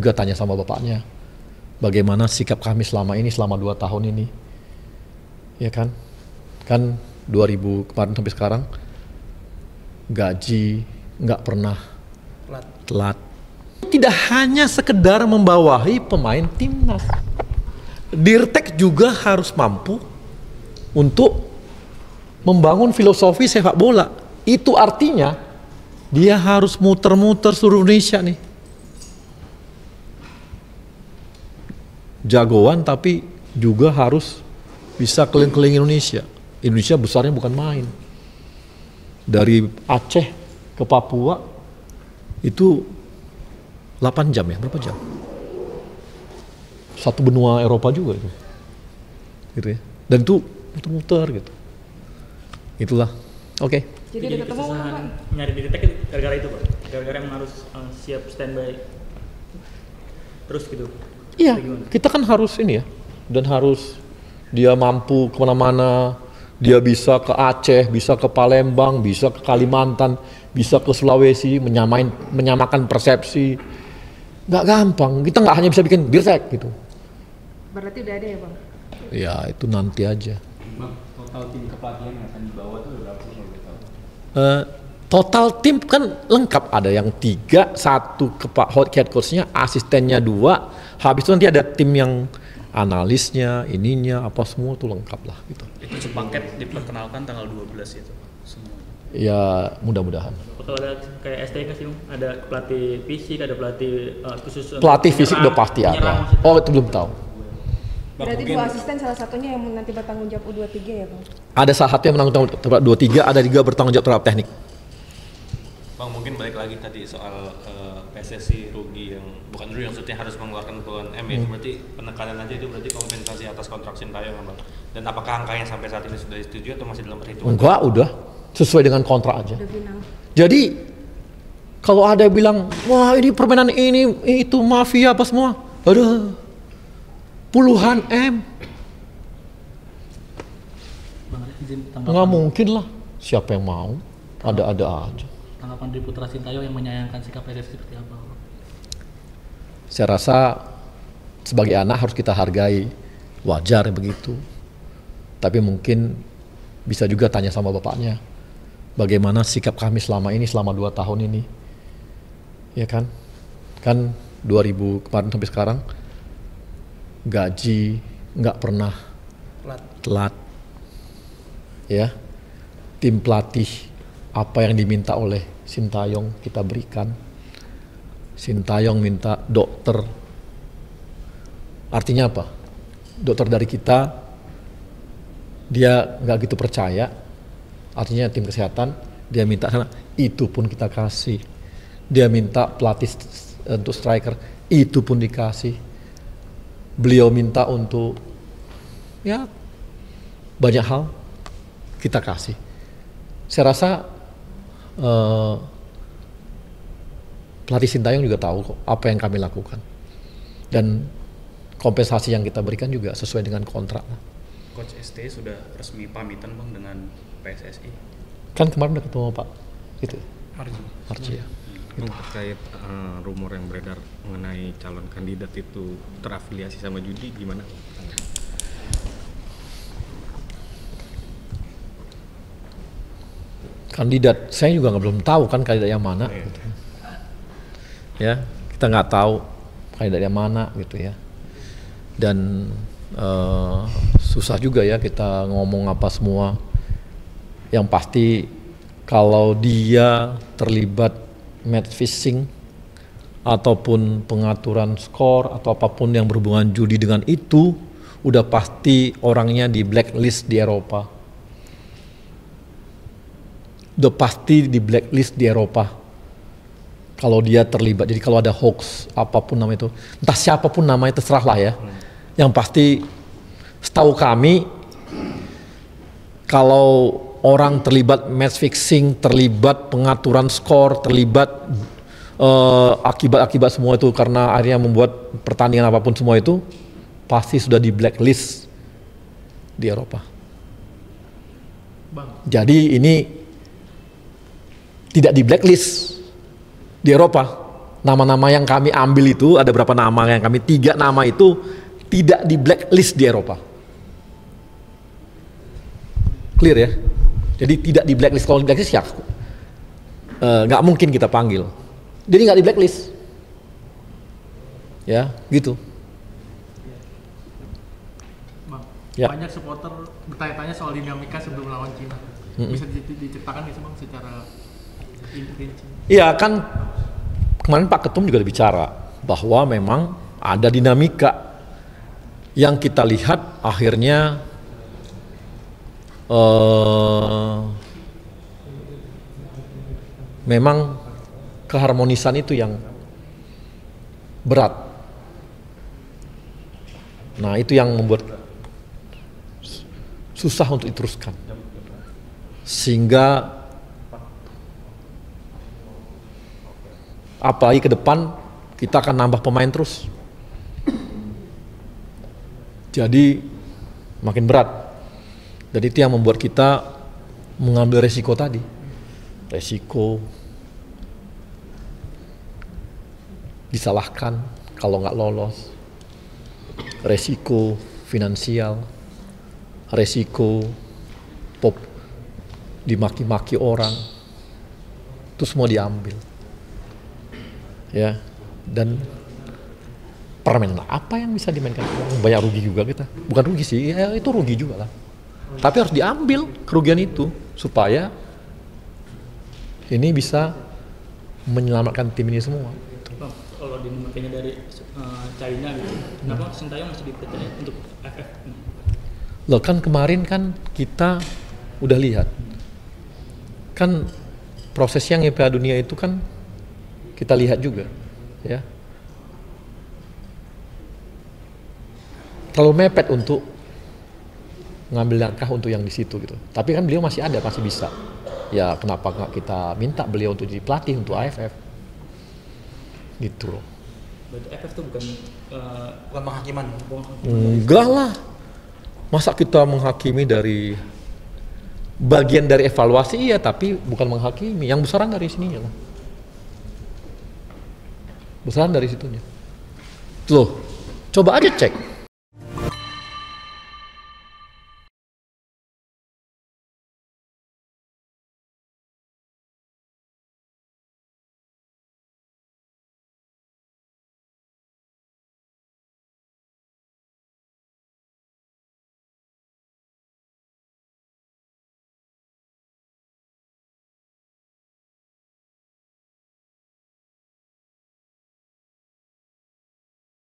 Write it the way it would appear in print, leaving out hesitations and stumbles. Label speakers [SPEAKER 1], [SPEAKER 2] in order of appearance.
[SPEAKER 1] Juga tanya sama bapaknya, bagaimana sikap kami selama ini, selama 2 tahun ini, ya kan? Kan 2000 kemarin sampai sekarang gaji nggak pernah telat. Tidak hanya sekedar membawahi pemain timnas, Dirtek juga harus mampu untuk membangun filosofi sepak bola. Itu artinya dia harus muter-muter seluruh Indonesia nih. Jagoan tapi juga harus bisa keliling-keliling Indonesia. Indonesia besarnya bukan main. Dari Aceh ke Papua itu 8 jam ya, berapa jam? Satu benua Eropa juga itu. Gitu ya. Dan itu muter-muter gitu. Itulah. Oke.
[SPEAKER 2] Jadi kesusahan nyari Dirtek gara-gara itu, Pak. Gara-gara yang harus siap standby terus gitu.
[SPEAKER 1] Iya, kita kan harus ini ya, dan harus dia mampu kemana-mana, dia bisa ke Aceh, bisa ke Palembang, bisa ke Kalimantan, bisa ke Sulawesi, menyamakan persepsi. Nggak gampang, kita nggak hanya bisa bikin Dirtek gitu.
[SPEAKER 3] Berarti udah ada ya, Bang?
[SPEAKER 1] Ya itu nanti aja.
[SPEAKER 4] Bang, total tim kepelatihan yang akan dibawa itu berapa sih kalau boleh tahu?
[SPEAKER 1] Total tim kan lengkap, ada yang 3, 1 head coach-nya, asistennya 2, habis itu nanti ada tim yang analisnya, ininya, apa semua tuh lengkap lah gitu.
[SPEAKER 2] Itu sepaket diperkenalkan tanggal 12 itu semua.
[SPEAKER 1] Ya mudah-mudahan.
[SPEAKER 2] Kalau ada kayak STK sih, Bang, ada pelatih fisik, ada pelatih khusus.
[SPEAKER 1] Pelatih fisik udah pasti ada. Oh itu belum tahu.
[SPEAKER 3] Berarti 2 asisten salah satunya yang nanti bertanggung jawab U23 ya, Bang?
[SPEAKER 1] Ada salah satu yang bertanggung jawab terhadap 23, ada juga bertanggung jawab terhadap teknik.
[SPEAKER 4] Bang, mungkin balik lagi tadi soal PSSI rugi yang bukan rugi, maksudnya harus mengeluarkan puluhan M itu berarti penekanan aja, itu berarti kompensasi atas kontrak Sintayong, Bang. Dan apakah angkanya sampai saat ini sudah disetujui atau masih dalam perhitungan?
[SPEAKER 1] Enggak, udah sesuai dengan kontrak aja.
[SPEAKER 3] Udah final.
[SPEAKER 1] Jadi kalau ada yang bilang, wah ini permainan ini itu mafia apa semua, aduh puluhan M, nggak mungkin lah. Siapa yang mau? Ada-ada aja.
[SPEAKER 2] Tanggapan dari Putra Sintayong yang menyayangkan sikap PSSI seperti apa, Bang?
[SPEAKER 1] Saya rasa sebagai anak harus kita hargai, wajar begitu. Tapi mungkin bisa juga tanya sama bapaknya, bagaimana sikap kami selama ini, selama 2 tahun ini, ya kan? Kan 2000 kemarin sampai sekarang gaji nggak pernah telat, ya. Tim pelatih apa yang diminta oleh Sintayong kita berikan. Sintayong minta dokter, artinya apa? Dokter dari kita, dia nggak gitu percaya, artinya tim kesehatan, dia minta sana, itu pun kita kasih. Dia minta pelatih untuk striker, itu pun dikasih. Beliau minta untuk ya banyak hal kita kasih. Saya rasa pelatih Sintayong juga tahu kok apa yang kami lakukan, dan kompensasi yang kita berikan juga sesuai dengan kontrak.
[SPEAKER 5] Coach ST sudah resmi pamitan, Bang, dengan PSSI.
[SPEAKER 1] Kan kemarin udah ketemu Pak itu Arji ya.
[SPEAKER 4] Bang, terkait rumor yang beredar mengenai calon kandidat itu terafiliasi sama judi, gimana?
[SPEAKER 1] Kandidat, saya juga belum tahu kan kandidat yang mana. Gitu. Ya, kita nggak tahu kandidat yang mana gitu ya. Dan susah juga ya kita ngomong apa semua. Yang pasti kalau dia terlibat match fixing ataupun pengaturan skor atau apapun yang berhubungan judi dengan itu, udah pasti orangnya di blacklist di Eropa. Udah pasti di blacklist di Eropa kalau dia terlibat. Jadi kalau ada hoax apapun nama itu, entah siapapun namanya, terserah lah ya. Yang pasti setahu kami, kalau orang terlibat match fixing, terlibat pengaturan skor, terlibat akibat-akibat semua itu karena akhirnya membuat pertandingan apapun semua itu, pasti sudah di blacklist di Eropa.
[SPEAKER 2] Bang.
[SPEAKER 1] Jadi ini tidak di blacklist di Eropa, Nama-nama yang kami ambil itu ada berapa nama yang kami 3 nama itu tidak di blacklist di Eropa. Clear ya? Jadi tidak di blacklist. Kalau di blacklist ya nggak mungkin kita panggil. Jadi nggak di blacklist. Ya, gitu.
[SPEAKER 6] Bang,
[SPEAKER 1] Ya.
[SPEAKER 6] banyak supporter bertanya-tanya soal dinamika sebelum lawan Cina. Bisa diceritakan nggak sih bang secara rinci?
[SPEAKER 1] Iya kan kemarin Pak Ketum juga bicara bahwa memang ada dinamika yang kita lihat akhirnya memang keharmonisan itu yang berat. Nah itu yang membuat susah untuk diteruskan. Sehingga apalagi ke depan kita akan nambah pemain terus. Jadi makin berat. Dan itu yang membuat kita mengambil resiko tadi. Resiko disalahkan kalau nggak lolos. Resiko finansial. Resiko dimaki-maki orang. Itu semua diambil. Ya, dan permainan apa yang bisa dimainkan? Banyak rugi juga kita. Bukan rugi sih, ya itu rugi juga lah. Tapi harus diambil kerugian itu supaya ini bisa menyelamatkan tim ini semua.
[SPEAKER 2] Bang, kalau dinamikanya dari China gitu, kenapa Sintayong masih dipercaya untuk AFF?
[SPEAKER 1] Loh kan kemarin kan kita udah lihat, kan prosesnya Piala Dunia itu kan kita lihat juga, ya. Terlalu mepet untuk ngambil langkah untuk yang di situ gitu. Tapi kan beliau masih ada, masih bisa. Ya kenapa nggak kita minta beliau untuk jadi pelatih untuk AFF? Gitu loh.
[SPEAKER 2] Berarti AFF itu bukan
[SPEAKER 5] penghakiman.
[SPEAKER 1] Enggak lah. Masa kita menghakimi dari bagian dari evaluasi iya, tapi bukan menghakimi. Yang besaran dari sininya lah. Besaran dari situnya. Loh, coba aja cek.